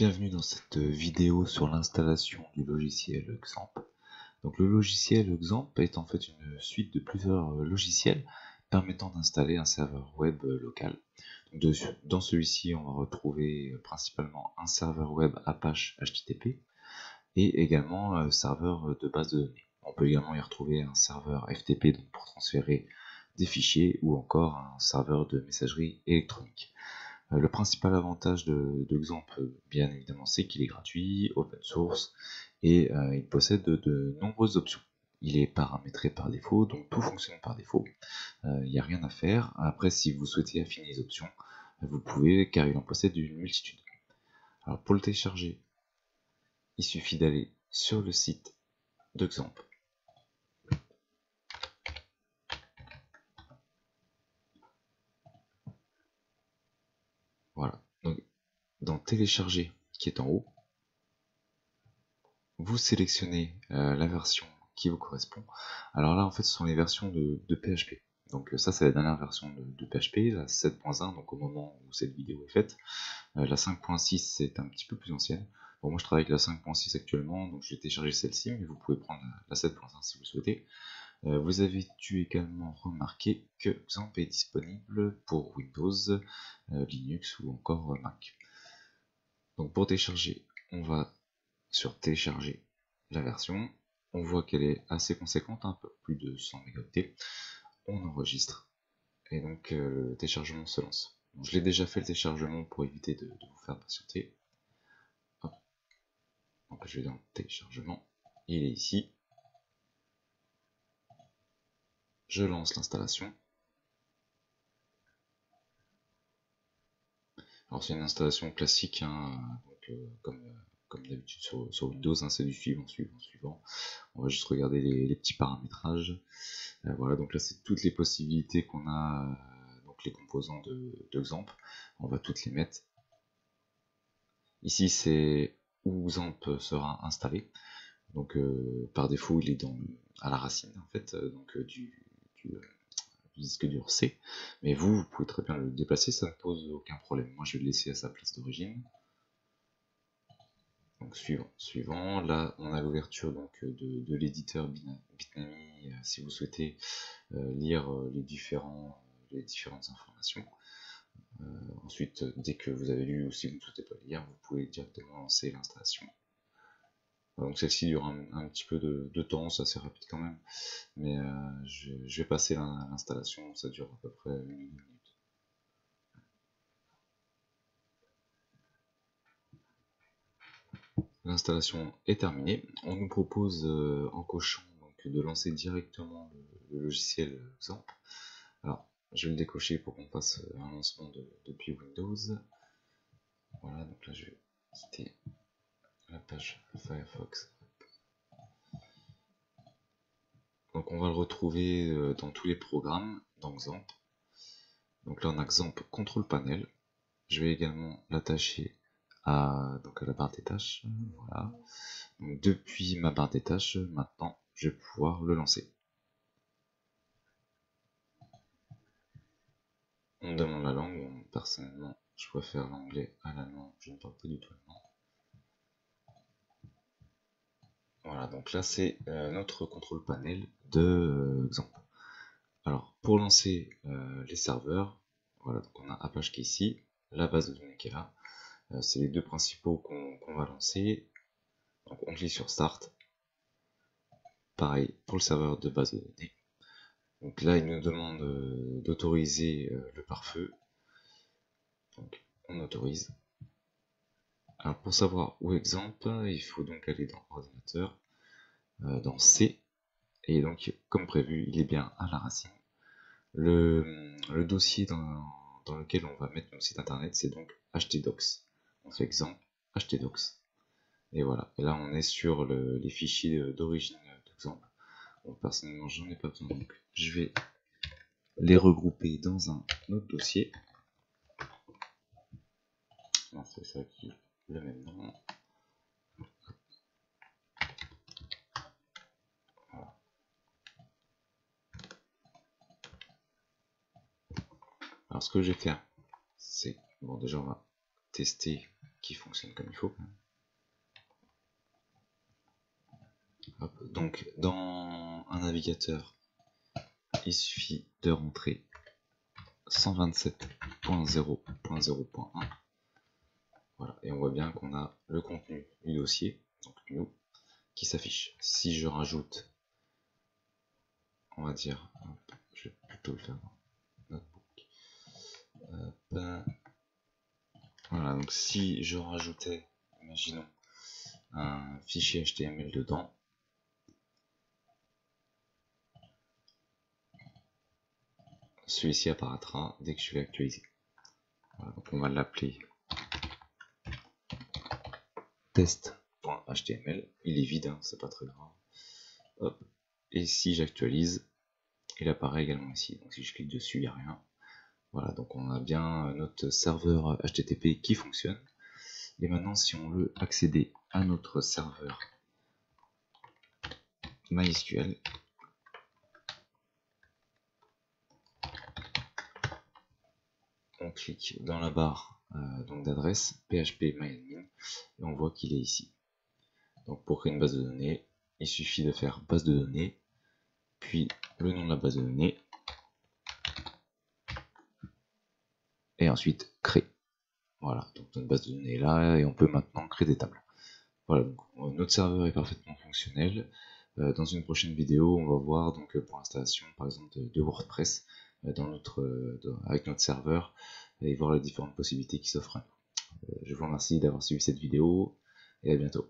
Bienvenue dans cette vidéo sur l'installation du logiciel XAMPP. Donc le logiciel XAMPP est en fait une suite de plusieurs logiciels permettant d'installer un serveur web local. Donc dans celui-ci, on va retrouver principalement un serveur web Apache HTTP et également un serveur de base de données. On peut également y retrouver un serveur FTP donc pour transférer des fichiers ou encore un serveur de messagerie électronique. Le principal avantage de XAMPP, bien évidemment, c'est qu'il est gratuit, open source, et il possède de nombreuses options. Il est paramétré par défaut, donc tout fonctionne par défaut. Il n'y a rien à faire. Après, si vous souhaitez affiner les options, vous pouvez, car il en possède une multitude. Alors pour le télécharger, il suffit d'aller sur le site de XAMPP. Voilà, donc dans télécharger qui est en haut, vous sélectionnez la version qui vous correspond. Alors là en fait ce sont les versions de PHP. Donc ça c'est la dernière version de PHP, la 7.1, donc au moment où cette vidéo est faite. La 5.6 c'est un petit peu plus ancienne. Bon, moi je travaille avec la 5.6 actuellement, donc je vais télécharger celle-ci, mais vous pouvez prendre la 7.1 si vous souhaitez. Vous avez dû également remarquer que XAMPP est disponible pour Windows, Linux ou encore Mac. Donc pour télécharger, on va sur télécharger la version. On voit qu'elle est assez conséquente, un peu plus de 100 mégaoctets. On enregistre et donc le téléchargement se lance. Bon, je l'ai déjà fait le téléchargement pour éviter de vous faire patienter. Hop. Donc je vais dans le téléchargement, il est ici. Je lance l'installation. Alors c'est une installation classique, hein, donc, comme d'habitude sur Windows, hein, c'est du suivant. On va juste regarder les petits paramétrages. Voilà, donc là c'est toutes les possibilités qu'on a, donc les composants de XAMPP. On va toutes les mettre. Ici c'est où XAMPP sera installé. Donc par défaut il est à la racine en fait, donc du disque dur C, mais vous pouvez très bien le déplacer, ça ne pose aucun problème. Moi je vais le laisser à sa place d'origine. Donc suivant, là on a l'ouverture donc de l'éditeur Bitnami si vous souhaitez lire les différentes informations. Ensuite, dès que vous avez lu ou si vous ne souhaitez pas lire, vous pouvez directement lancer l'installation. Donc celle-ci dure un petit peu de temps, c'est assez rapide quand même, mais je vais passer l'installation, ça dure à peu près 1 minute. L'installation est terminée. On nous propose en cochant donc, de lancer directement le logiciel XAMPP. Alors je vais le décocher pour qu'on fasse un lancement depuis Windows. Voilà, donc là je vais quitter la page Firefox. Donc on va le retrouver dans tous les programmes dans XAMPP. Donc là on a XAMPP Control Panel. Je vais également l'attacher à la barre des tâches. Voilà. Donc, depuis ma barre des tâches, maintenant je vais pouvoir le lancer. On me demande la langue. Bon, personnellement je préfère l'anglais à l'allemand, je ne parle pas du tout allemand. Voilà, donc là c'est notre contrôle panel de XAMPP. Alors pour lancer les serveurs, voilà, donc on a Apache qui est ici, la base de données qui est là. C'est les deux principaux qu'on va lancer. Donc on clique sur Start. Pareil pour le serveur de base de données. Donc là il nous demande d'autoriser le pare-feu. Donc on autorise. Alors pour savoir où est XAMPP, il faut donc aller dans ordinateur, dans C, et donc comme prévu il est bien à la racine. Le dossier dans lequel on va mettre notre site internet, c'est donc htdocs. On fait XAMPP htdocs. Et voilà, et là on est sur les fichiers d'origine de XAMPP. Bon, personnellement j'en ai pas besoin, donc je vais les regrouper dans un autre dossier. Non, c'est ça qui est le même nom. Voilà. Alors ce que je vais faire, c'est, bon déjà on va tester qui fonctionne comme il faut. Hop. Donc dans un navigateur, il suffit de rentrer 127.0.0.1. Voilà, et on voit bien qu'on a le contenu du dossier, donc new, qui s'affiche. Si je rajoute, on va dire, je vais plutôt le faire dans Notebook. Voilà, donc si je rajoutais, imaginons, un fichier HTML dedans, celui-ci apparaîtra dès que je vais actualiser. Voilà, donc on va l'appeler test.html. Il est vide, hein, c'est pas très grave. Hop. Et si j'actualise, il apparaît également ici. Donc si je clique dessus, il n'y a rien. Voilà, donc on a bien notre serveur HTTP qui fonctionne. Et maintenant, si on veut accéder à notre serveur MySQL, on clique dans la barre d'adresse php-myadmin et on voit qu'il est ici. Donc pour créer une base de données, il suffit de faire base de données, puis le nom de la base de données, et ensuite créer. Voilà, donc notre base de données est là et on peut maintenant créer des tables. Voilà, donc notre serveur est parfaitement fonctionnel. Dans une prochaine vidéo, on va voir donc pour l'installation par exemple de WordPress avec notre serveur et voir les différentes possibilités qui s'offrent à nous. Je vous remercie d'avoir suivi cette vidéo et à bientôt.